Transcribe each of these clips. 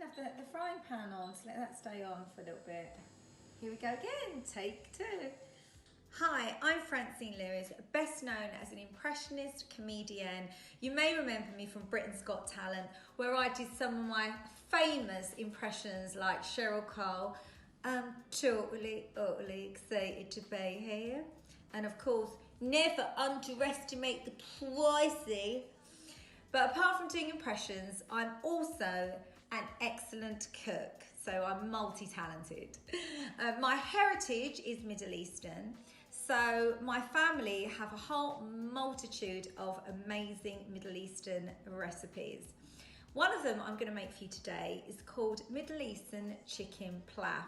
didn't have the frying pan on, so let that stay on for a little bit. Here we go again, take two. Hi, I'm Francine Lewis, best known as an impressionist comedian. You may remember me from Britain's Got Talent, where I did some of my famous impressions like Cheryl Cole. I'm totally excited to be here. And of course, never underestimate the pricey. But apart from doing impressions, I'm also an excellent cook, so I'm multi-talented. My heritage is Middle Eastern, so my family have a whole multitude of amazing Middle Eastern recipes. One of them I'm going to make for you today is called Middle Eastern chicken plav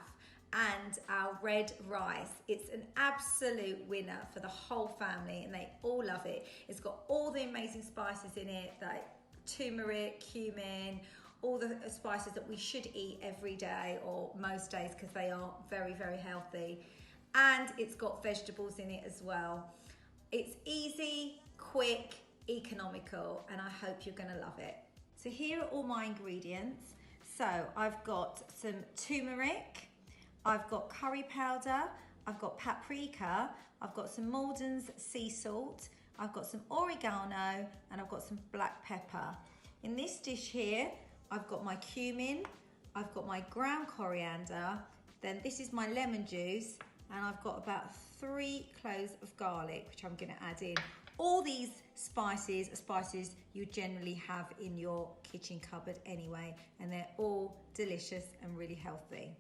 and our red rice. It's an absolute winner for the whole family and they all love it. It's got all the amazing spices in it, like turmeric, cumin, all the spices that we should eat every day or most days because they are very, very healthy. And it's got vegetables in it as well. It's easy, quick, economical, and I hope you're gonna love it. So here are all my ingredients. So I've got some turmeric, I've got curry powder, I've got paprika, I've got some Malden's sea salt, I've got some oregano, and I've got some black pepper. In this dish here, I've got my cumin, I've got my ground coriander, then this is my lemon juice, and I've got about 3 cloves of garlic, which I'm gonna add in. All these spices are spices you generally have in your kitchen cupboard anyway, and they're all delicious and really healthy.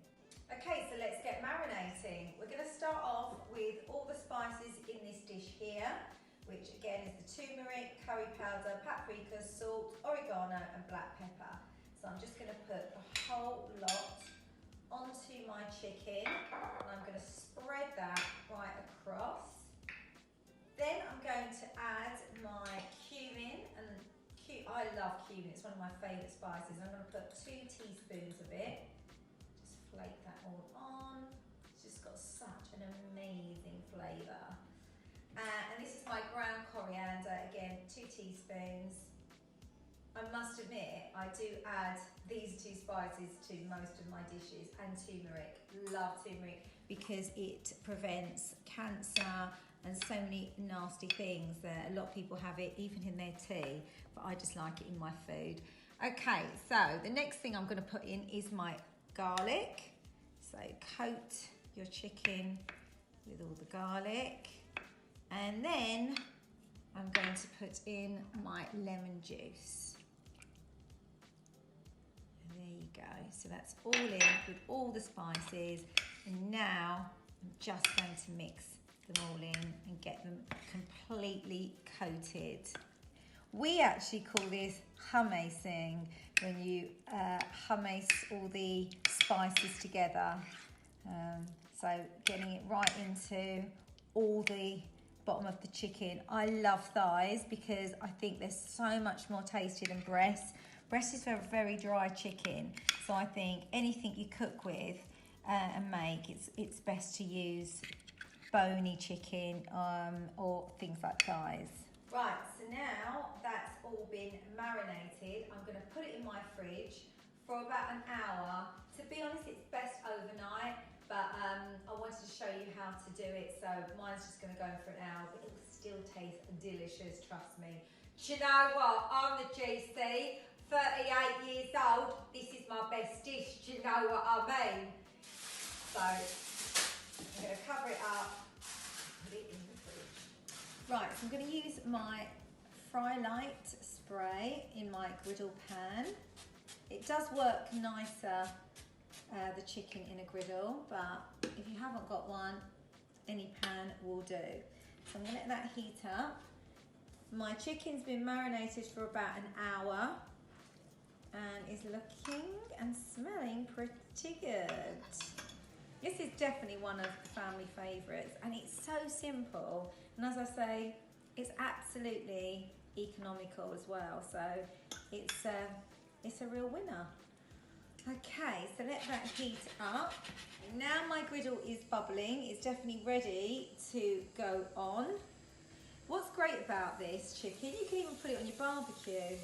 Okay, so let's get marinating. We're gonna start off with all the spices in this dish here, which again is the turmeric, curry powder, paprika, salt, oregano, and black pepper. So I'm just gonna put the whole lot onto my chicken, and I'm gonna spread that right across. Then I'm going to add my cumin, and I love cumin, it's one of my favourite spices. I'm gonna put 2 teaspoons of it. Just flake that all on. It's just got such an amazing flavour. And this is my ground coriander, again, 2 teaspoons. I must admit, I do add these 2 spices to most of my dishes, and turmeric. Love turmeric because it prevents cancer and so many nasty things. A lot of people have it even in their tea, but I just like it in my food. Okay, so the next thing I'm gonna put in is my garlic. So coat your chicken with all the garlic. And then I'm going to put in my lemon juice. And there you go. So that's all in with all the spices. And now I'm just going to mix them all in and get them completely coated. We actually call this hummusing, when you hummus all the spices together. So getting it right into all the bottom of the chicken. I love thighs because I think they're so much more tasty than breasts. Breast is a very dry chicken, so I think anything you cook with and make, it's best to use bony chicken or things like thighs. Right, so now that's all been marinated, I'm going to put it in my fridge for about an hour. To be honest, it's best overnight, but I wanted to show you how to do it, so mine's just going to go in for an hour, but it'll still taste delicious, trust me. Do you know what? I'm the GC, 38 years old, this is my best dish, do you know what I mean? So, I'm going to cover it up, put it in the fridge. Right, so I'm going to use my Fry Light spray in my griddle pan. It does work nicer, the chicken in a griddle, but if you haven't got one, any pan will do. So I'm going to let that heat up. My chicken's been marinated for about an hour and is looking and smelling pretty good. This is definitely one of the family favourites, and it's so simple, and as I say, it's absolutely economical as well, so it's a real winner. Okay, so let that heat up. Now my griddle is bubbling, it's definitely ready to go on. What's great about this chicken, you can even put it on your barbecue.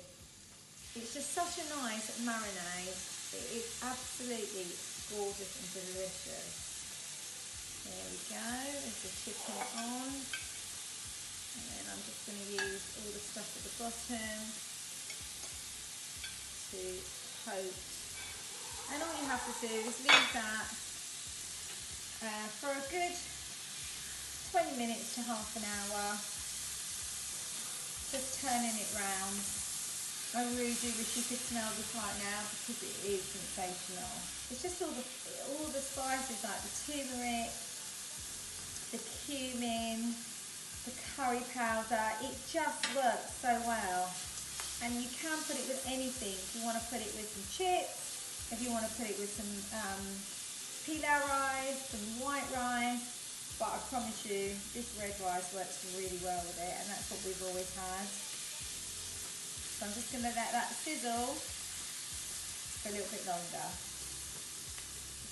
It's just such a nice marinade. It is absolutely gorgeous and delicious. There we go, there's the chicken on. And then I'm just going to use all the stuff at the bottom to coat. And all you have to do is leave that for a good 20 minutes to half an hour. Just turning it round. I really do wish you could smell this right now because it is sensational. It's just all the spices like the turmeric, the cumin, the curry powder. It just works so well. And you can put it with anything. If you want to put it with some chips, if you want to put it with some pilau rice, some white rice. But I promise you, this red rice works really well with it, and that's what we've always had. So I'm just going to let that sizzle for a little bit longer.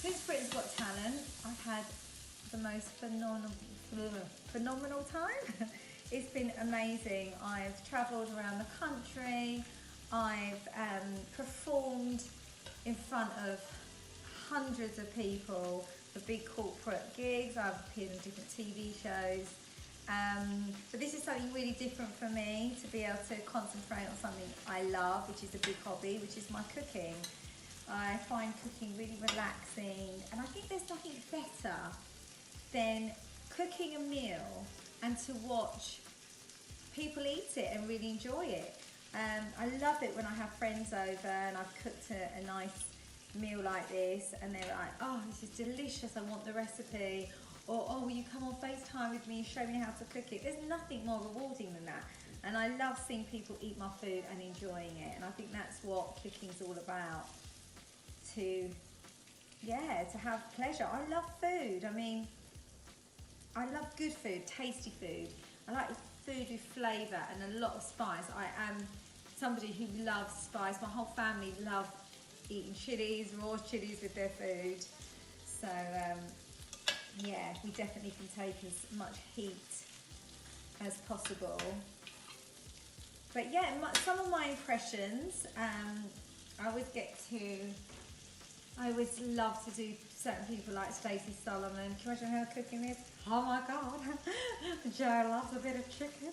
Since Britain's Got Talent, I've had the most phenomenal time. It's been amazing. I've travelled around the country. I've performed in front of hundreds of people for big corporate gigs. I've appeared on different TV shows. So this is something really different for me, to be able to concentrate on something I love, which is a big hobby, which is my cooking. I find cooking really relaxing, and I think there's nothing better than cooking a meal and to watch people eat it and really enjoy it. I love it when I have friends over and I've cooked a nice meal like this and they're like, oh, this is delicious, I want the recipe. Or, oh, will you come on FaceTime with me and show me how to cook it? There's nothing more rewarding than that. And I love seeing people eat my food and enjoying it. And I think that's what cooking's all about. To have pleasure. I love food. I mean, I love good food, tasty food. I like food with flavour and a lot of spice. I am somebody who loves spice. My whole family love eating chilies, raw chilies with their food. So, yeah, we definitely can take as much heat as possible. But yeah, some of my impressions, I always love to do certain people like Stacey Solomon. Can you imagine her cooking this? Oh my God, Joe loves a bit of chicken.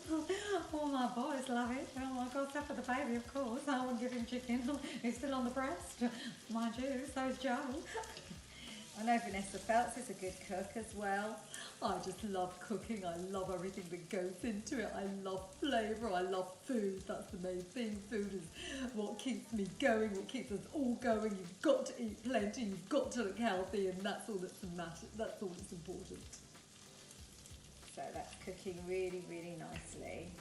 All my boys love it. Oh my God, except for the baby, of course. I won't give him chicken. He's still on the breast. Mind you, so is Joe. I know Vanessa Feltz is a good cook as well. I just love cooking. I love everything that goes into it. I love flavour. I love food. That's the main thing. Food is what keeps me going, what keeps us all going. You've got to eat plenty. You've got to look healthy, and that's all that's matter. That's all that's important. So that's cooking really, really nicely.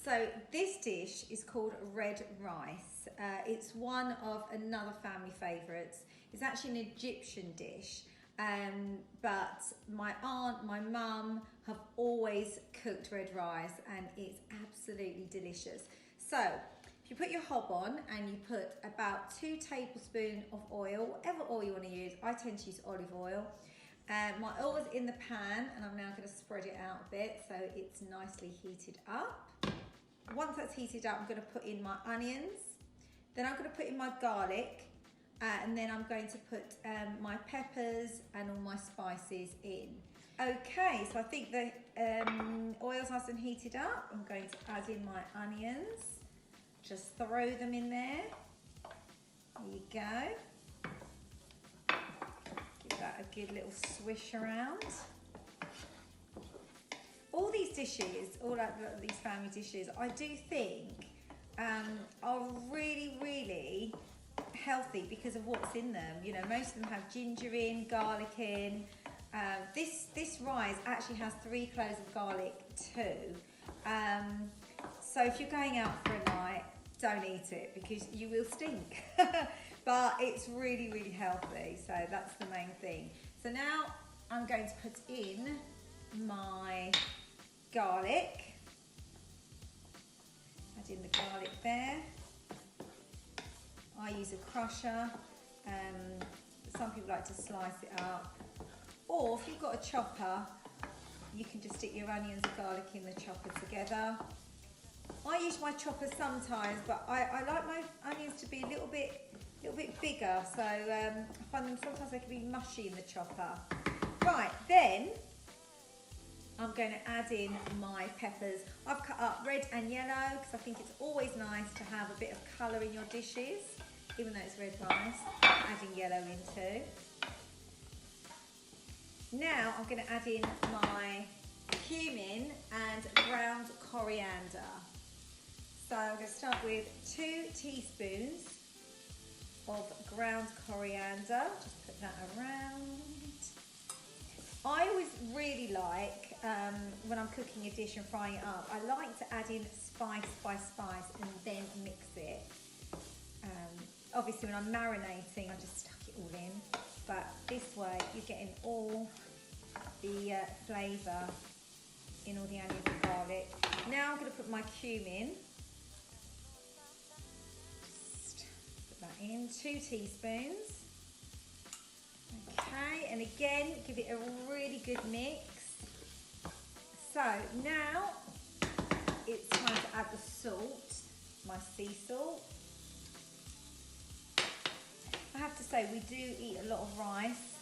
So this dish is called red rice. It's one of another family favourites. It's actually an Egyptian dish, but my aunt, my mum have always cooked red rice and it's absolutely delicious. So if you put your hob on and you put about 2 tablespoons of oil, whatever oil you want to use, I tend to use olive oil. My oil is in the pan and I'm now going to spread it out a bit so it's nicely heated up. Once that's heated up, I'm going to put in my onions, then I'm going to put in my garlic, and then I'm going to put my peppers and all my spices in. Okay, so I think the oil's nice and heated up. I'm going to add in my onions, just throw them in there. There you go. Give that a good little swish around. All these dishes, all these family dishes, I do think are really, really healthy because of what's in them. You know, most of them have ginger in, garlic in. This rice actually has 3 cloves of garlic too. So if you're going out for a night, don't eat it because you will stink. But it's really, really healthy. So that's the main thing. So now I'm going to put in my garlic. Add in the garlic there. I use a crusher. Some people like to slice it up. Or if you've got a chopper, you can just stick your onions and garlic in the chopper together. I use my chopper sometimes, but I like my onions to be a little bit bigger, so I find them sometimes they can be mushy in the chopper. Right, then I'm going to add in my peppers. I've cut up red and yellow because I think it's always nice to have a bit of colour in your dishes, even though it's red rice. Adding yellow in too. Now I'm going to add in my cumin and ground coriander. So I'm going to start with 2 teaspoons of ground coriander. Just put that around. I always really like, when I'm cooking a dish and frying it up, I like to add in spice by spice and then mix it. Obviously when I'm marinating, I just stuck it all in, but this way you're getting all the flavour in all the onions and garlic. Now I'm going to put my cumin. Just put that in, 2 teaspoons. Okay, and again, give it a really good mix. So now it's time to add the salt, my sea salt. I have to say we do eat a lot of rice,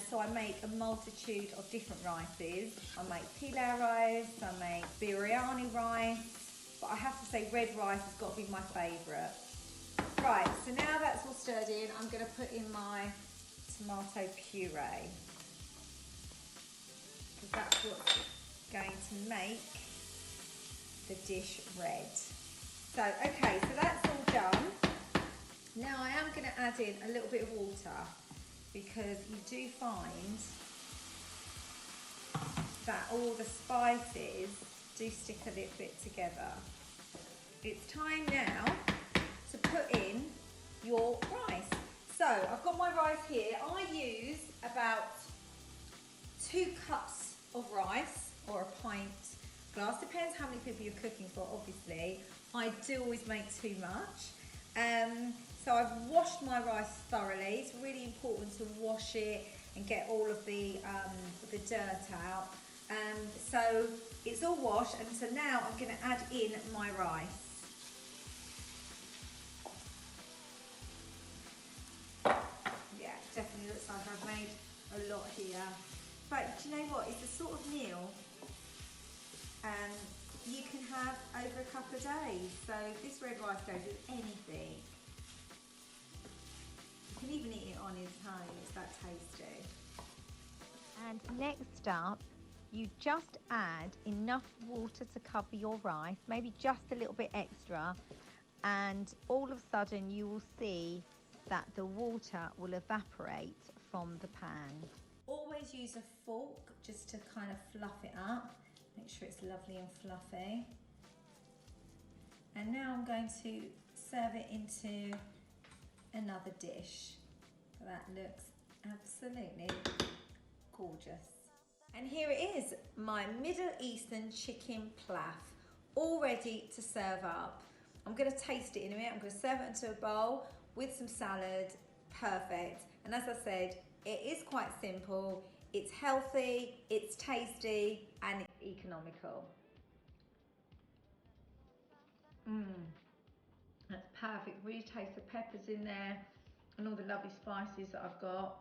so I make a multitude of different rices. I make pilau rice, I make biryani rice, but I have to say red rice has got to be my favourite. Right, so now that's all stirred in, I'm going to put in my tomato puree, because that's what's going to make the dish red. So, okay, so that's all done. Now I am going to add in a little bit of water, because you do find that all the spices do stick a little bit together. It's time now to put in your rice. So I've got my rice here. I use about 2 cups of rice, or a pint glass. Depends how many people you're cooking for, obviously. I do always make too much. So I've washed my rice thoroughly. It's really important to wash it and get all of the dirt out. So it's all washed, and so now I'm going to add in my rice. Definitely looks like I've made a lot here, but do you know what, it's the sort of meal you can have over a couple of days. So this red rice goes with anything. You can even eat it on its own, it's that tasty. And next up, you just add enough water to cover your rice, maybe just a little bit extra, and all of a sudden you will see that the water will evaporate from the pan. Always use a fork just to kind of fluff it up. Make sure it's lovely and fluffy. And now I'm going to serve it into another dish. That looks absolutely gorgeous. And here it is, my Middle Eastern chicken plav, all ready to serve up. I'm going to taste it in a minute. I'm going to serve it into a bowl with some salad. Perfect. And as I said, it is quite simple, it's healthy, it's tasty, and it's economical. That's perfect. Really taste the peppers in there and all the lovely spices that I've got.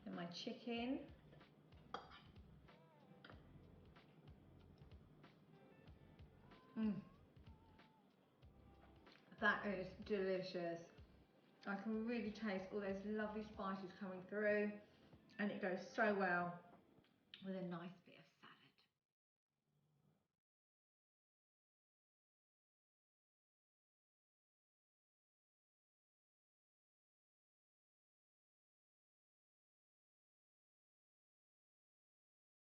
And my chicken. That is delicious. I can really taste all those lovely spices coming through, and it goes so well with a nice